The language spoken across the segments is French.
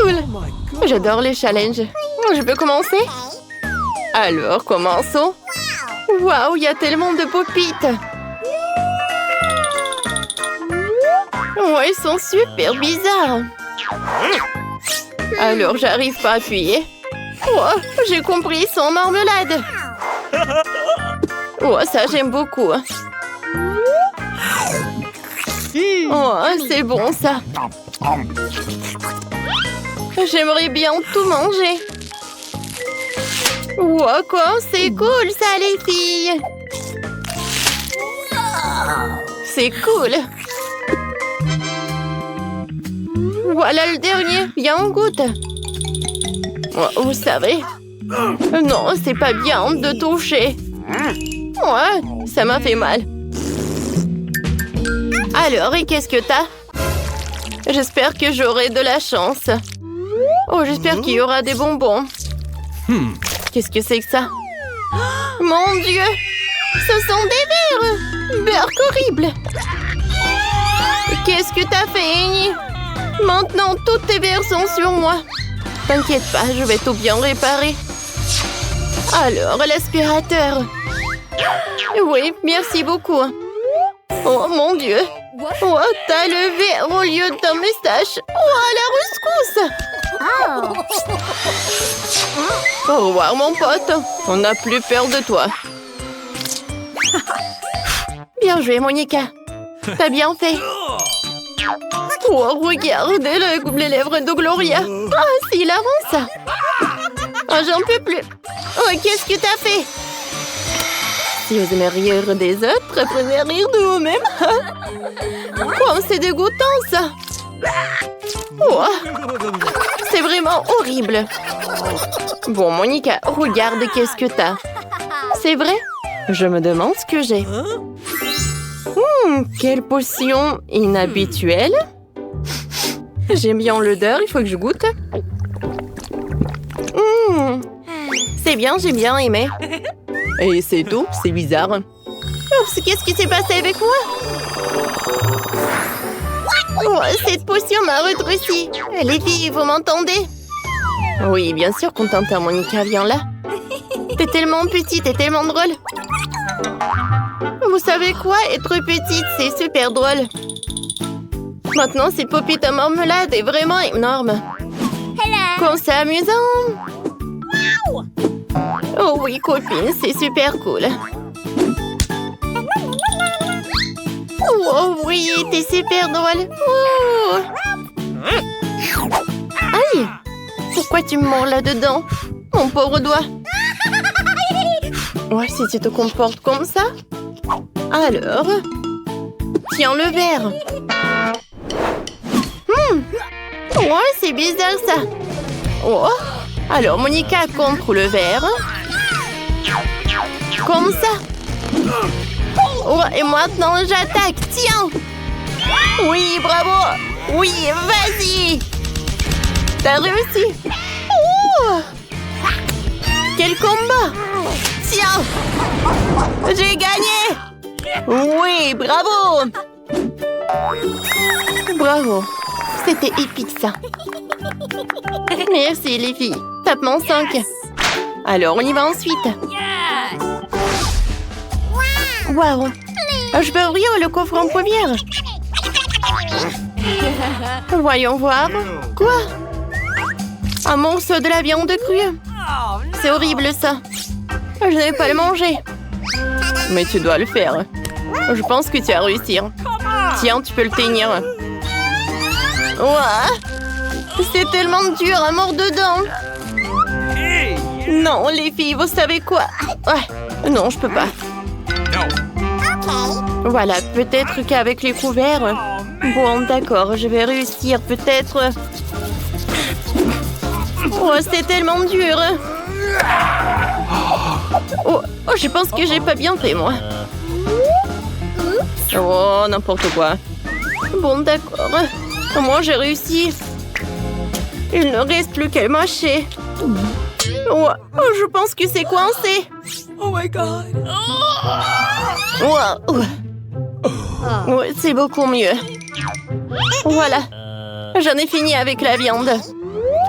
cool. J'adore les challenges. Je peux commencer? Alors, commençons. Waouh, il y a tellement de pop-it. Oh, ils sont super bizarres. Alors, j'arrive pas à appuyer. Oh, j'ai compris, ils sont en marmelade. Oh, ça, j'aime beaucoup. Oh, c'est bon, ça. J'aimerais bien tout manger. Wow, quoi, c'est cool, ça, les filles. C'est cool. Voilà le dernier. Viens, on goûte. Oh, vous savez. Non, c'est pas bien de toucher. Ouais, ça m'a fait mal. Alors, et qu'est-ce que t'as? J'espère que j'aurai de la chance. Oh, j'espère qu'il y aura des bonbons. Qu'est-ce que c'est que ça? Mon Dieu! Ce sont des vers! Berk horrible! Qu'est-ce que t'as fait, Amy? Maintenant, toutes tes vers sont sur moi. T'inquiète pas, je vais tout bien réparer. Alors, l'aspirateur. Oui, merci beaucoup. Oh, mon Dieu! Oh, t'as le verre au lieu d'un moustache. Oh, la rescousse! Au revoir, mon pote. On n'a plus peur de toi. Bien joué, Monica. T'as bien fait. Oh, regardez les lèvres de Gloria. Ah, c'est hilarant, ça. Oh, j'en peux plus. Oh, qu'est-ce que t'as fait? Si vous aimez rire des autres, apprenez à rire de vous-même. Oh, c'est dégoûtant, ça. Oh, c'est vraiment horrible. Bon, Monica, regarde qu'est-ce que t'as. C'est vrai? Je me demande ce que j'ai. Quelle potion inhabituelle. J'aime bien l'odeur, il faut que je goûte. C'est bien, j'ai bien aimé. Et c'est tout, c'est bizarre. Oups, qu'est-ce qui s'est passé avec moi? Oh, cette potion m'a rétréci. Les filles, vous m'entendez? Oui, bien sûr qu'on t'entend, Monica, viens là. T'es tellement petite et tellement drôle. Vous savez quoi? Être petite, c'est super drôle. Maintenant, cette pop-it à marmelade est vraiment énorme. Comme c'est amusant. Oh oui, copine, c'est super cool. Oh oui, t'es super drôle. Oh. Aïe! Pourquoi tu me mords là-dedans? Mon pauvre doigt. Ouais, si tu te comportes comme ça. Alors... Tiens le verre. Ouais, c'est bizarre ça. Oh. Alors, Monica contre le verre. Comme ça. Oh, et maintenant, j'attaque. Tiens. Oui, bravo. Oui, vas-y. T'as réussi. Oh. Quel combat. Tiens. J'ai gagné. Oui, bravo. Bravo. C'était épique, ça. Merci, les filles. Tapement 5. Alors, on y va ensuite. Waouh. Je peux ouvrir le coffre en première. Voyons voir. Quoi? Un morceau de la viande crue. C'est horrible, ça. Je ne vais pas le manger. Mais tu dois le faire. Je pense que tu vas réussir. Tiens, tu peux le tenir. Ouah. C'est tellement dur à mordre dedans. Non, les filles, vous savez quoi? Ouais. Non, je peux pas. Voilà, peut-être qu'avec les couverts... Bon, d'accord, je vais réussir, peut-être... Oh, c'est tellement dur. Oh, je pense que j'ai pas bien fait, moi. Oh, n'importe quoi. Bon, d'accord. Moi, j'ai réussi. Il ne reste plus qu'à mâcher. Oh, je pense que c'est coincé. Oh my God. Ouais, c'est beaucoup mieux. Voilà. J'en ai fini avec la viande.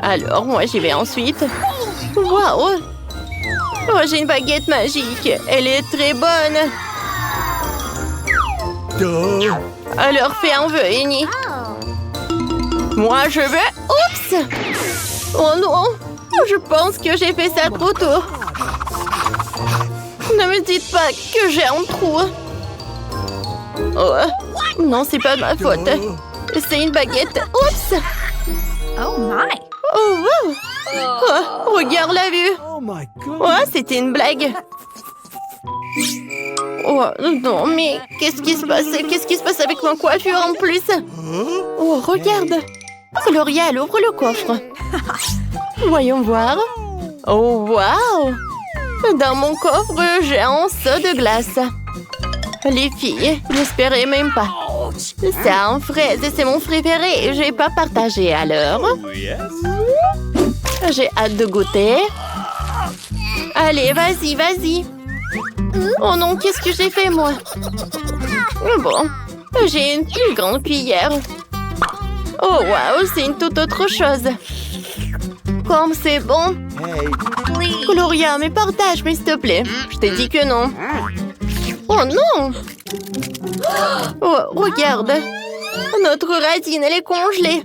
Alors, moi, j'y vais ensuite. Waouh! Oh, j'ai une baguette magique. Elle est très bonne. Alors, fais un vœu, Eni. Moi, je veux... Oups! Oh non! Je pense que j'ai fait ça trop tôt. Ne me dites pas que j'ai un trou. Oh, non, c'est pas de ma faute. C'est une baguette. Oups! Oh my! Oh, wow! Oh, regarde la vue! Oh, c'était une blague. Oh, non, mais qu'est-ce qui se passe? Qu'est-ce qui se passe avec ma coiffure en plus? Oh, regarde! Gloria, elle ouvre le coffre. Voyons voir. Oh, waouh! Dans mon coffre, j'ai un seau de glace. Les filles, j'espérais même pas. C'est un fraise et c'est mon préféré. Je n'ai pas partagé alors. J'ai hâte de goûter. Allez, vas-y, vas-y. Oh non, qu'est-ce que j'ai fait, moi? Bon, j'ai une plus grande cuillère. Oh, waouh, c'est une toute autre chose. Comme c'est bon. Gloria, mais partage, s'il te plaît. Je t'ai dit que non. Oh non! Oh, regarde. Notre radine, elle est congelée.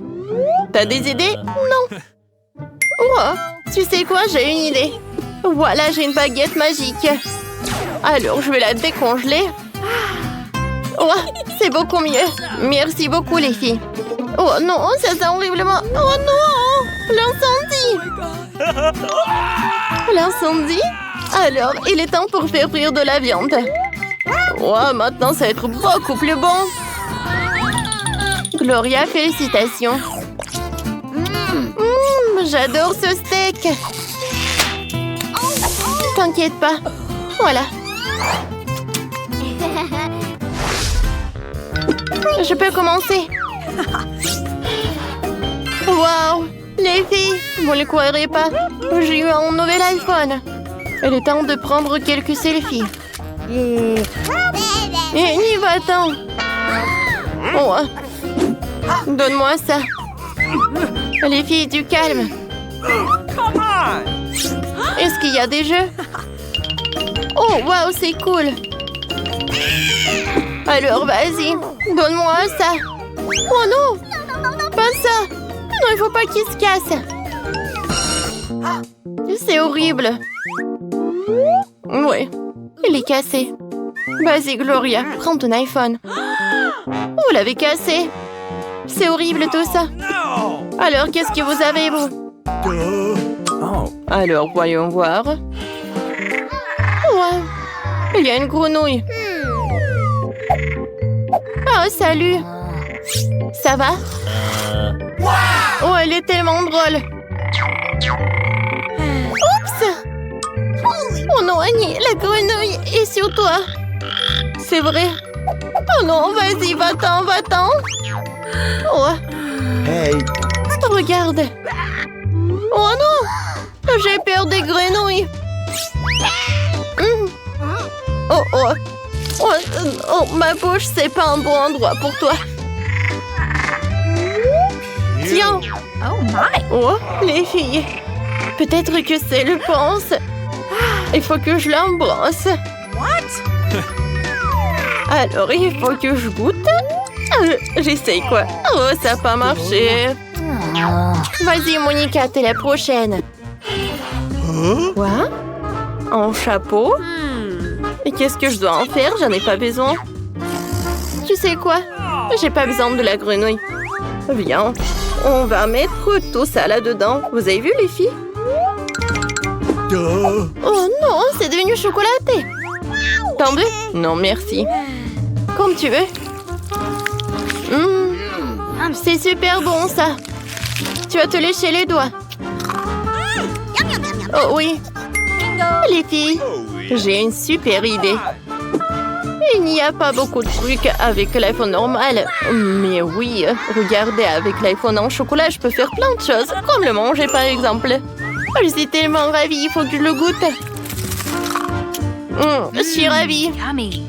T'as des idées? Non. Oh, tu sais quoi? J'ai une idée. Voilà, j'ai une baguette magique. Alors, je vais la décongeler. Oh, c'est beaucoup mieux. Merci beaucoup, les filles. Oh non, ça sent horriblement. Oh non! L'incendie! L'incendie? Alors, il est temps pour faire frire de la viande. Oh, maintenant, ça va être beaucoup plus bon. Gloria, félicitations. J'adore ce steak. T'inquiète pas. Voilà. Je peux commencer. Waouh! Les filles, vous ne le croirez pas. J'ai eu un nouvel iPhone. Il est temps de prendre quelques selfies. Et n'y va-t'en. Oh. Donne-moi ça. Les filles, du calme. Est-ce qu'il y a des jeux? Oh, waouh, c'est cool. Alors, vas-y, donne-moi ça. Oh non, pas ça. Non, il faut pas qu'il se casse. C'est horrible. Oui, il est cassé. Vas-y, Gloria, prends ton iPhone. Vous l'avez cassé. C'est horrible tout ça. Alors, qu'est-ce que vous avez, vous? Alors, voyons voir. Wow, il y a une grenouille. Oh, salut. Ça va? Oh, elle est tellement drôle. Oups! Oh non, Annie, la grenouille est sur toi. C'est vrai. Oh non, vas-y, va-t'en, va-t'en. Oh. Hey. Regarde. Oh non! J'ai peur des grenouilles. Oh, oh. Oh, oh, ma bouche, c'est pas un bon endroit pour toi. Tiens. Oh my! Oh, les filles. Peut-être que c'est le pense. Il faut que je l'embrasse. What? Alors, il faut que je goûte. J'essaye quoi? Oh, ça n'a pas marché. Vas-y, Monica, t'es la prochaine. Quoi? Un chapeau? Et qu'est-ce que je dois en faire? J'en ai pas besoin. Tu sais quoi? J'ai pas besoin de la grenouille. Viens, on va mettre tout ça là-dedans. Vous avez vu, les filles? Oh non, c'est devenu chocolaté. T'en veux? Non, merci. Comme tu veux. C'est super bon, ça. Tu vas te lécher les doigts. Oh oui. Les filles, j'ai une super idée. Il n'y a pas beaucoup de trucs avec l'iPhone normal. Mais oui, regardez, avec l'iPhone en chocolat, je peux faire plein de choses. Comme le manger, par exemple. Je suis tellement ravie, il faut que je le goûte. Je suis ravie. Yummy.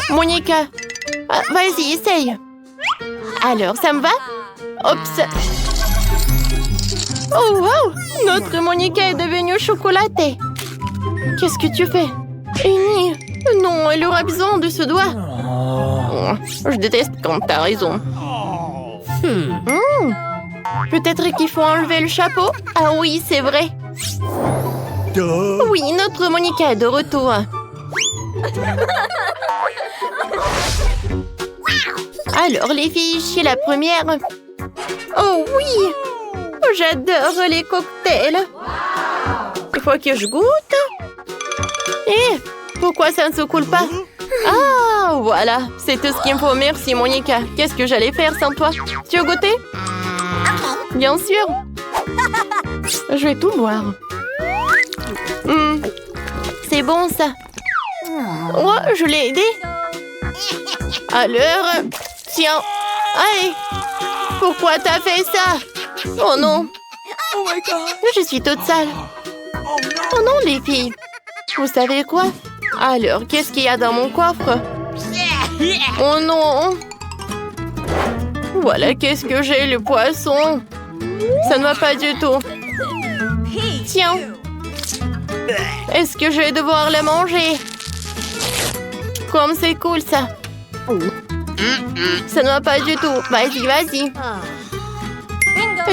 Monica, vas-y, essaye. Alors, ça me va? Oups. Oh, wow! Notre Monica est devenue chocolatée. Qu'est-ce que tu fais? Amy, non, elle aura besoin de ce doigt. Oh, je déteste quand t'as raison. Peut-être qu'il faut enlever le chapeau? Ah oui, c'est vrai. Oui, notre Monica est de retour. Alors, les filles, chez la première. Oh oui! J'adore les cocktails. Il faut que je goûte. Eh, pourquoi ça ne se coule pas? Ah, voilà. C'est tout ce qu'il me faut. Merci, Monica. Qu'est-ce que j'allais faire sans toi? Tu veux goûter? Bien sûr. Je vais tout boire. C'est bon, ça. Oh, je l'ai aidé. Alors, tiens. Allez. Pourquoi t'as fait ça? Oh non. Je suis toute sale. Oh non, les filles. Vous savez quoi? Alors, qu'est-ce qu'il y a dans mon coffre? Oh non. Voilà, qu'est-ce que j'ai, le poisson. Ça ne va pas du tout. Tiens. Est-ce que je vais devoir le manger? Comme c'est cool, ça. Ça ne va pas du tout. Vas-y, vas-y.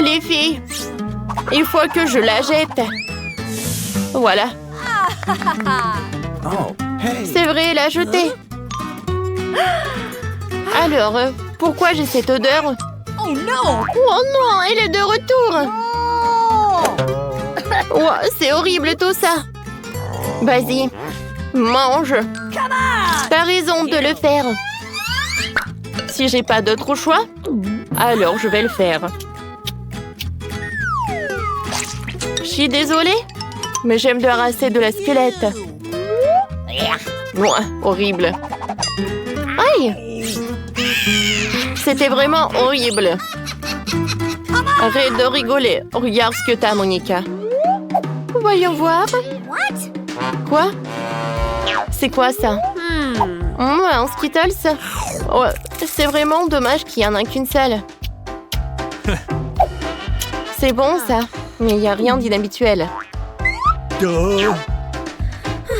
Les filles, il faut que je la jette. Voilà. C'est vrai, la jeter. Alors, pourquoi j'ai cette odeur? Oh non! Oh non, elle est de retour. Oh, c'est horrible tout ça. Vas-y, mange. T'as raison de le faire. Si j'ai pas d'autre choix, alors je vais le faire. Je suis désolée, mais j'aime le rincer de la squelette. Ouah, horrible. Aïe! C'était vraiment horrible. Arrête de rigoler. Regarde ce que t'as, Monica. Voyons voir. Quoi? C'est quoi ça? Un Skittles? Oh, c'est vraiment dommage qu'il n'y en a qu'une seule. C'est bon, ça. Mais il n'y a rien d'inhabituel.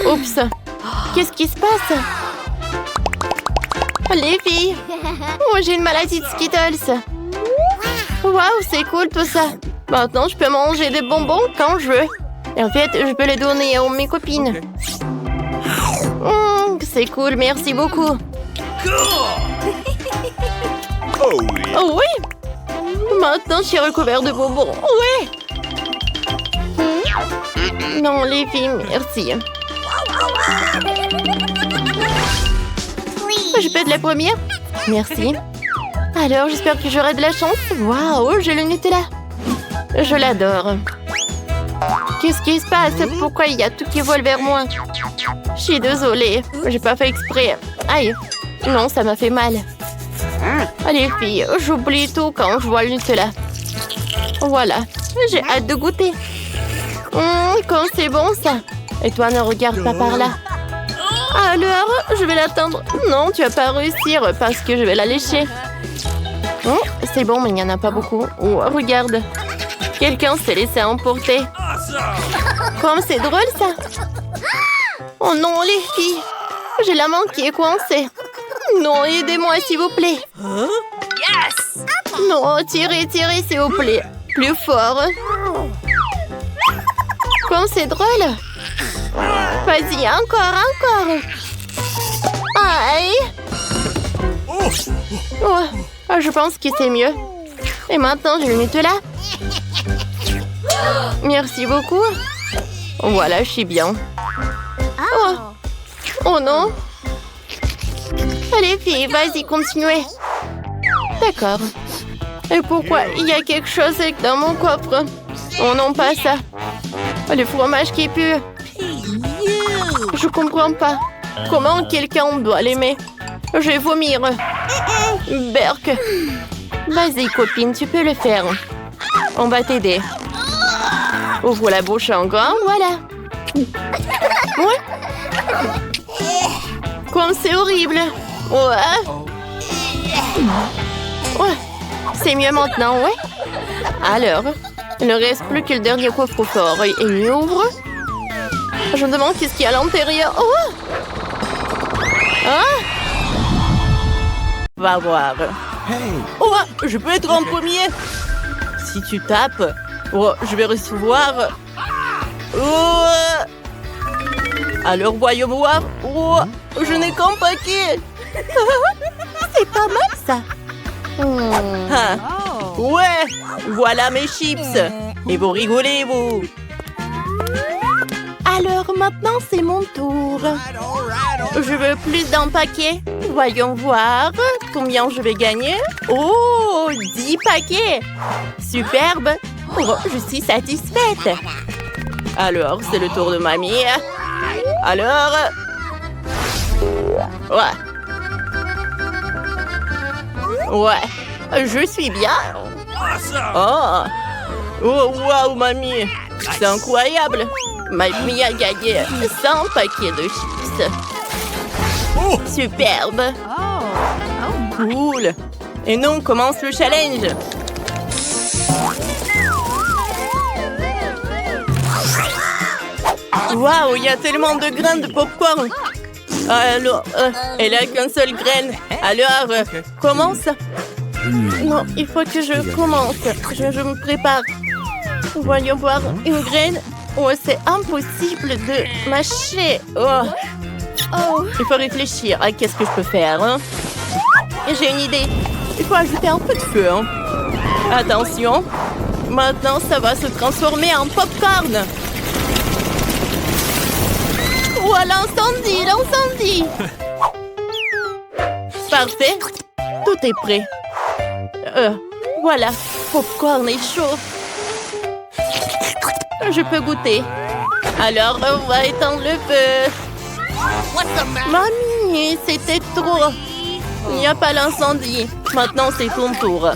Oups. Qu'est-ce qui se passe? Les filles. Oh, j'ai une maladie de Skittles. Waouh, c'est cool tout ça. Maintenant, je peux manger des bonbons quand je veux. Et en fait, je peux les donner à mes copines. C'est cool, merci beaucoup. Oh oui! Maintenant, je suis recouvert de bonbons. Oui! Non, les filles, merci. Je peux être la première? Merci. Alors, j'espère que j'aurai de la chance. Waouh, j'ai le Nutella. Je l'adore. Qu'est-ce qui se passe? Pourquoi il y a tout qui vole vers moi? Je suis désolée. J'ai pas fait exprès. Aïe. Non, ça m'a fait mal. Allez, filles, j'oublie tout quand je vois le Nutella. Voilà. J'ai hâte de goûter. Comme c'est bon, ça. Et toi, ne regarde pas par là. Alors, je vais l'attendre. Non, tu vas pas réussir parce que je vais la lécher. C'est bon, mais il n'y en a pas beaucoup. Oh, regarde. Quelqu'un s'est laissé emporter. Comme c'est drôle, ça. Oh non, les filles. J'ai la main qui est coincée. Non, aidez-moi, s'il vous plaît. Yes! Non, tirez, tirez, s'il vous plaît. Plus fort. Comme c'est drôle. Vas-y, encore, encore. Aïe. Oh, je pense que c'est mieux. Et maintenant, j'ai le Nutella. Merci beaucoup. Voilà, je suis bien. Oh, oh non. Allez, filles, vas-y, continuez. D'accord. Et pourquoi il y a quelque chose dans mon coffre? Oh non, pas ça. Le fromage qui pue. Je comprends pas. Comment quelqu'un doit l'aimer? Je vais vomir. Berk. Vas-y, copine, tu peux le faire. On va t'aider. Ouvre la bouche en grand, voilà. Ouais. Comme c'est horrible. Ouais. Ouais. C'est mieux maintenant, ouais. Alors, Il ne reste plus que le dernier coffre-fort. Et il ouvre. Je me demande qu'est-ce qu'il y a à l'intérieur. Oh! Ah! Va voir. Oh, je peux être en premier. Si tu tapes, oh, je vais recevoir. Oh! Alors, voyons voir. Oh, je n'ai qu'un paquet. C'est pas mal, ça. Ah. Ouais, voilà mes chips. Et vous rigolez, vous. Alors, maintenant, c'est mon tour. Je veux plus d'un paquet. Voyons voir combien je vais gagner. Oh, 10 paquets. Superbe. Oh, je suis satisfaite. Alors, c'est le tour de mamie. Alors... Ouais, je suis bien. Oh, oh waouh, mamie. C'est incroyable. Mamie a gagné 100 paquets de chips. Superbe. Cool. Et nous, on commence le challenge. Waouh, il y a tellement de graines de popcorn. Alors, elle a qu'une seule graine. Alors, commence. Non, il faut que je commence. Je me prépare. Voyons voir une graine. Oh, c'est impossible de mâcher. Oh. Il faut réfléchir à qu'est-ce que je peux faire. Hein? J'ai une idée. Il faut ajouter un peu de feu. Hein? Attention. Maintenant, ça va se transformer en popcorn. Oh, l'incendie, l'incendie. Parfait. Tout est prêt. Voilà. Popcorn est chaud. Je peux goûter. Alors, on va éteindre le feu. Mamie, c'était trop. Il n'y a pas l'incendie. Maintenant, c'est ton tour.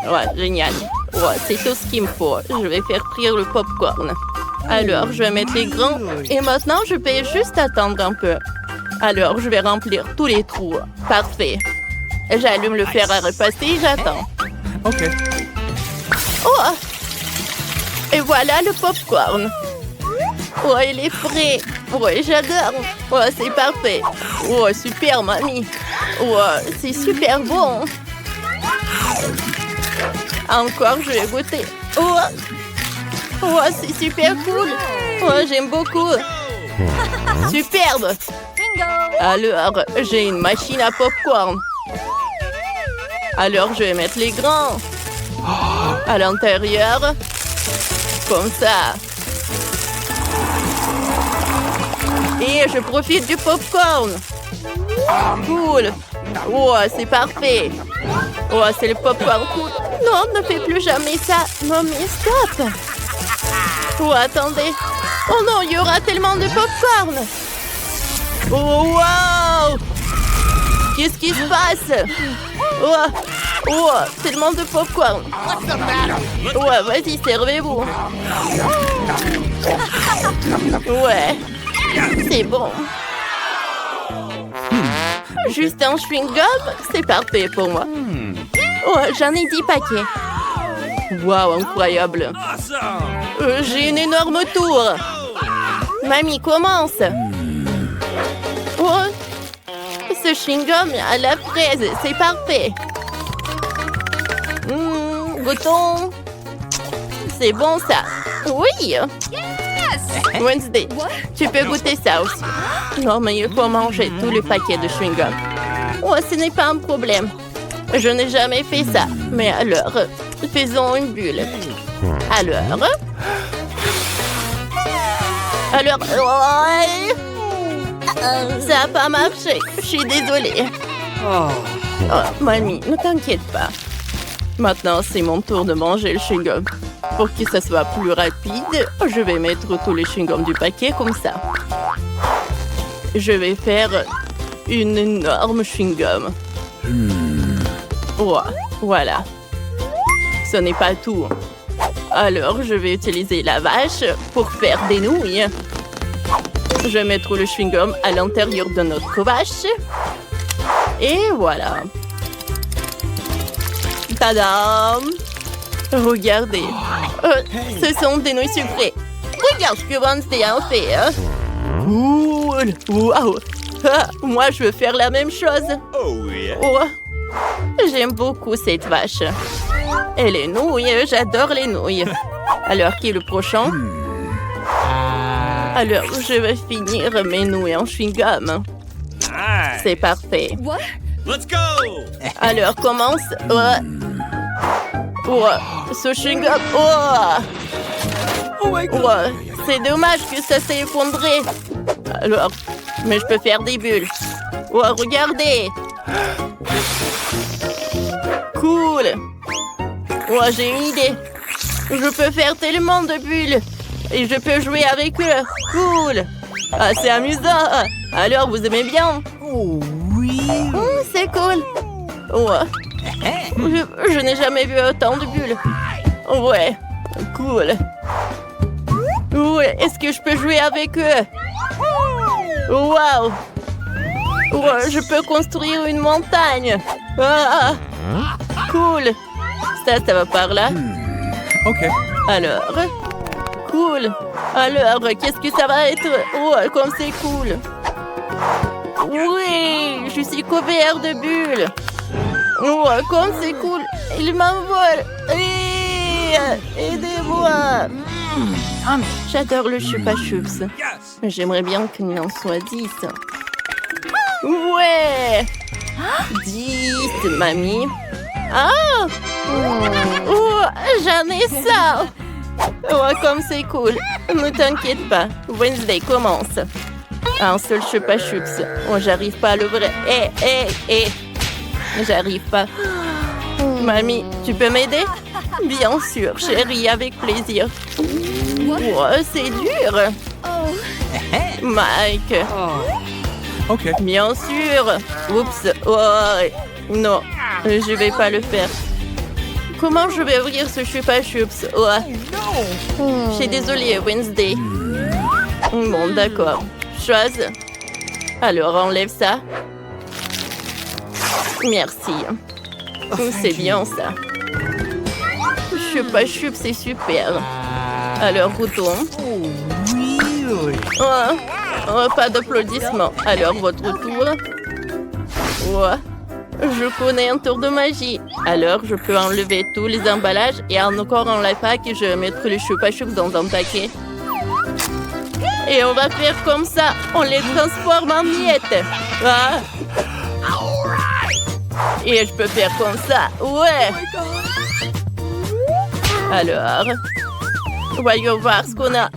Ouais, génial. Ouais, c'est tout ce qu'il me faut. Je vais faire frire le popcorn. Alors, je vais mettre les grains. Et maintenant, je vais juste attendre un peu. Alors, je vais remplir tous les trous. Parfait. J'allume le fer à repasser et j'attends. OK. Oh! Et voilà le popcorn. Oh, il est frais. Ouais, j'adore. Oh, c'est parfait. Oh, super, mamie. Oh, c'est super bon. Encore, je vais goûter. Oh, oh, c'est super cool. Oh, j'aime beaucoup. Superbe. Alors, j'ai une machine à popcorn. Alors, je vais mettre les grains à l'intérieur. Comme ça. Et je profite du popcorn. Cool. Oh, c'est parfait. Oh, c'est le popcorn cool. Non, ne fais plus jamais ça. Non, mais stop. Oh, attendez. Oh non, il y aura tellement de popcorn. Oh, wow. Qu'est-ce qui se passe? Oh, oh, tellement de popcorn. Ouais, vas-y, servez-vous. Ouais, c'est bon. Juste un chewing-gum, c'est parfait pour moi. Oh, j'en ai 10 paquets. Waouh, incroyable. J'ai une énorme tour. Mamie, commence. Oh, ce chewing-gum à la fraise, c'est parfait. Goûtons. C'est bon, ça. Oui. Wednesday, tu peux goûter ça aussi. Non, mais il faut manger tout le paquet de chewing-gum. Oh, ce n'est pas un problème. Je n'ai jamais fait ça. Mais alors, faisons une bulle. Alors... ça n'a pas marché. Je suis désolée. Oh, mamie, ne t'inquiète pas. Maintenant, c'est mon tour de manger le chewing-gum. Pour que ça soit plus rapide, je vais mettre tous les chewing-gums du paquet comme ça. Je vais faire une énorme chewing-gum. Oh, voilà. Ce n'est pas tout. Alors, je vais utiliser la vache pour faire des nouilles. Je vais mettre le chewing-gum à l'intérieur de notre vache. Et voilà. Tadam! Regardez. Ce sont des nouilles sucrées. Regarde ce que Wednesday a fait. Cool. Wow. Ah, moi, je veux faire la même chose. Oh yeah. Oh. J'aime beaucoup cette vache. Et les nouilles, j'adore les nouilles. Alors, qui est le prochain? Alors, je vais finir mes nouilles en chewing-gum. Nice. C'est parfait. What? Let's go. Alors, commence. Ce chewing-gum. C'est dommage que ça s'est effondré. Alors, mais je peux faire des bulles. Regardez. Cool. J'ai une idée. Je peux faire tellement de bulles. Et je peux jouer avec eux. Cool. Ah, c'est amusant. Alors, vous aimez bien? Oh oui. C'est cool. Je n'ai jamais vu autant de bulles. Ouais, cool. Est-ce que je peux jouer avec eux? Wow. Je peux construire une montagne. Cool. Ça va par là. Ok. Alors, cool. Alors, qu'est-ce que ça va être? Comme c'est cool. Oui, je suis couvert de bulles. Comme c'est cool. Il m'envole. Aidez-moi. J'adore le chupa chups. Yes. J'aimerais bien qu'il en soit 10. Ouais. 10, mamie. J'en ai ça. Comme c'est cool. Ne t'inquiète pas. Wednesday commence. Un seul chupa chups. J'arrive pas à l'ouvrir. J'arrive pas. Mamie, tu peux m'aider? Bien sûr, chérie, avec plaisir. C'est dur. Mike. Ok. Bien sûr. Oups. Non, je vais pas le faire. Comment je vais ouvrir ce chupa chups? Je suis désolée, Wednesday. Bon, d'accord. Chose. Alors, enlève ça. Merci. C'est bien, ça. Chupa chups, c'est super. Alors, retourne. Pas d'applaudissements. Alors, votre tour. Je connais un tour de magie. Alors, je peux enlever tous les emballages et encore en la pack et je vais mettre les chupa chups dans un paquet. Et on va faire comme ça. On les transforme en miettes. Et je peux faire comme ça. Alors, voyons voir ce qu'on a.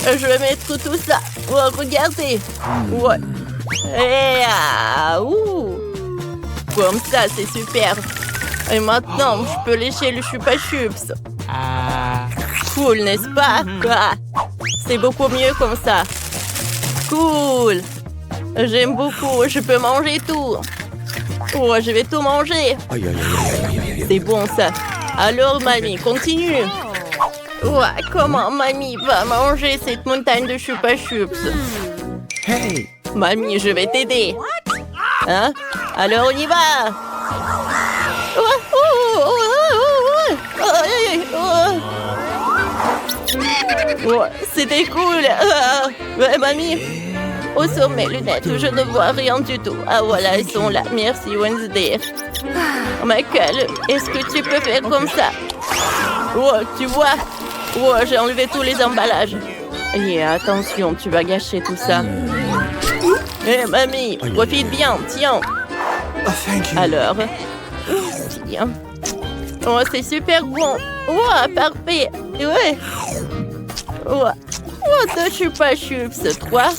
Je vais mettre tout ça. Regardez. Comme ça, c'est super. Et maintenant, je peux lécher le chupa chups. Cool, n'est-ce pas? C'est beaucoup mieux comme ça. Cool. J'aime beaucoup. Je peux manger tout. Je vais tout manger. C'est bon, ça. Alors, mamie, continue. Comment mamie va manger cette montagne de chupa chups? Hey. Mamie, je vais t'aider. Hein? Alors, on y va. C'était cool. Mamie. Au sommet, lunettes, je ne vois rien du tout. Voilà, elles sont là. Merci, Wednesday. Michael, est-ce que tu peux faire comme ça? Tu vois? J'ai enlevé tous les emballages. Et attention, tu vas gâcher tout ça. Mamie, profite bien, tiens. Thank you. Alors, tiens. C'est super bon. Parfait. Deux chupa chups, 3.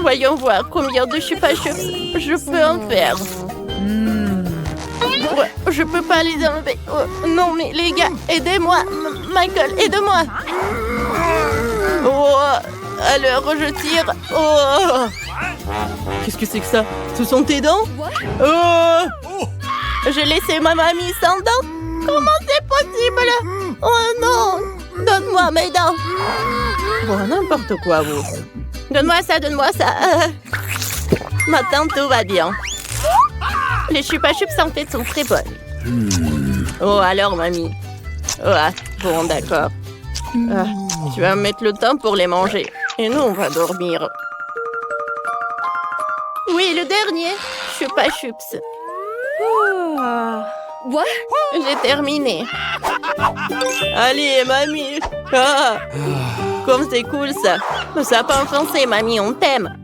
Voyons voir combien de chupa chups je peux en faire. Je peux pas les enlever. Non, mais les gars, aidez-moi. Michael, aide-moi. Alors, je tire. Qu'est-ce que c'est que ça? Ce sont tes dents? J'ai laissé ma mamie sans dents? Comment c'est possible? Non! Donne-moi mes dents. N'importe quoi, vous. Donne-moi ça, donne-moi ça. Maintenant, tout va bien. Les chupa chups en fait sont très bonnes. Oh, alors, mamie. Ah, bon, d'accord. Ah, tu vas me mettre le temps pour les manger. Et nous, on va dormir. Oui, le dernier. Chupa chups. What? J'ai terminé. Allez, mamie. Ah, comme c'est cool, ça. Ça pas en français, mamie, on t'aime.